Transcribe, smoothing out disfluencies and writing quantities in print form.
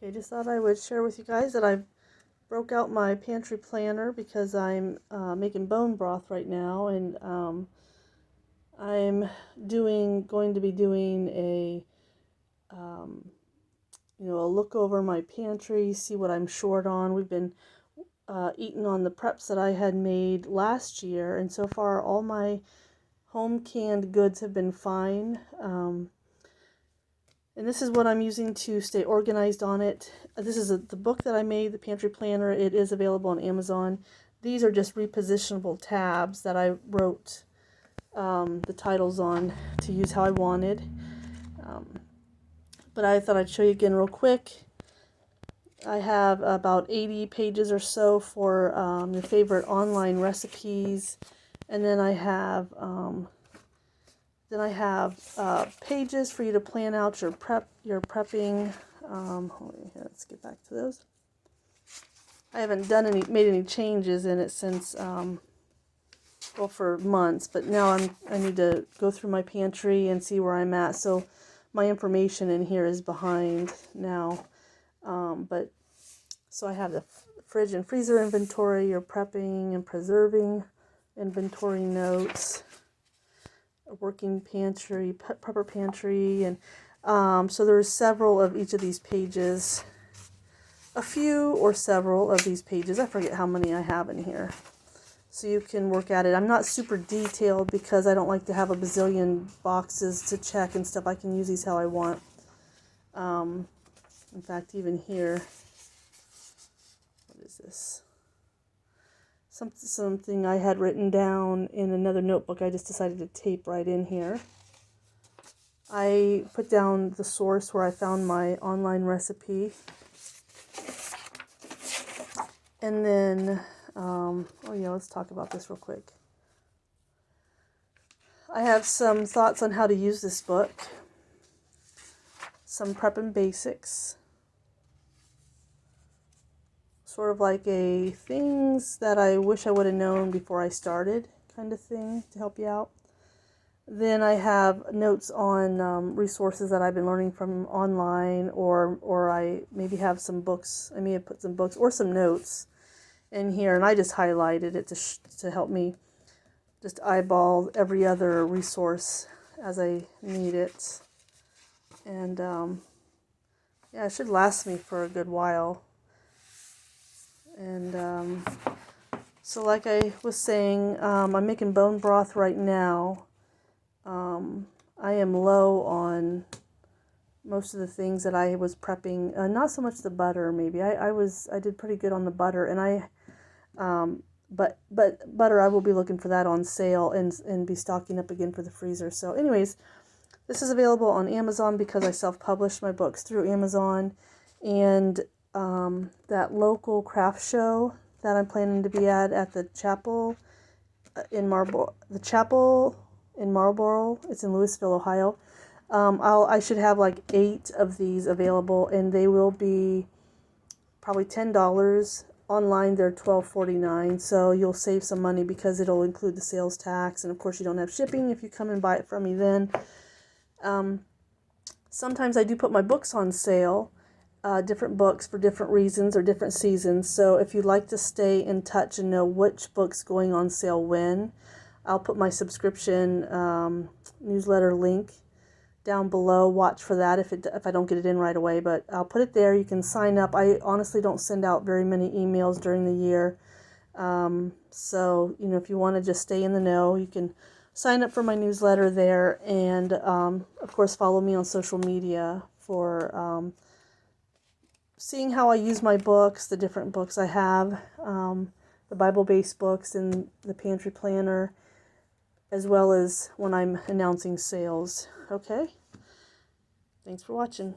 Okay, just thought I would share with you guys that I broke out my pantry planner because I'm making bone broth right now, and I'm going to be doing a a look over my pantry, see what I'm short on. We've been eating on the preps that I had made last year, and so far all my home canned goods have been fine. And this is what I'm using to stay organized on it. This is the book that I made, the Pantry Planner. It is available on Amazon. These are just repositionable tabs that I wrote the titles on to use how I wanted. But I thought I'd show you again real quick. I have about 80 pages or so for your favorite online recipes. And then I have pages for you to plan out your prepping. Let's get back to those. I haven't made any changes in it since, for months, but now I need to go through my pantry and see where I'm at. So my information in here is behind now. So I have the fridge and freezer inventory, your prepping and preserving inventory notes, a working pantry, prepper pantry, and so there's several of each of these pages. A few or several of these pages. I forget how many I have in here. So you can work at it. I'm not super detailed because I don't like to have a bazillion boxes to check and stuff. I can use these how I want. In fact, even here, what is this? Something I had written down in another notebook. I just decided to tape right in here. I put down the source where I found my online recipe. And then, let's talk about this real quick. I have some thoughts on how to use this book. Some prep and basics. Sort of like a things that I wish I would have known before I started kind of thing to help you out. Then I have notes on resources that I've been learning from online, or I maybe have some books. I may have put some books or some notes in here, and I just highlighted it to help me just eyeball every other resource as I need it. And it should last me for a good while. And so like I was saying, I'm making bone broth right now. I am low on most of the things that I was prepping. Not so much the butter, maybe. I did pretty good on the butter, and but butter, I will be looking for that on sale and be stocking up again for the freezer. So anyways, this is available on Amazon because I self-published my books through Amazon, and that local craft show that I'm planning to be at the chapel in Marlboro. It's in Louisville, Ohio. I should have like 8 of these available, and they will be probably $10. Online, they're $12.49, so you'll save some money because it'll include the sales tax, and of course you don't have shipping if you come and buy it from me then. Sometimes I do put my books on sale, different books for different reasons or different seasons. So if you'd like to stay in touch and know which book's going on sale when, I'll put my subscription newsletter link down below. Watch for that if I don't get it in right away, but I'll put it there. You can sign up. I honestly don't send out very many emails during the year. So, if you want to just stay in the know, you can sign up for my newsletter there, and of course follow me on social media for seeing how I use my books, the different books I have, the Bible-based books and the Pantry Planner, as well as when I'm announcing sales. Okay? Thanks for watching.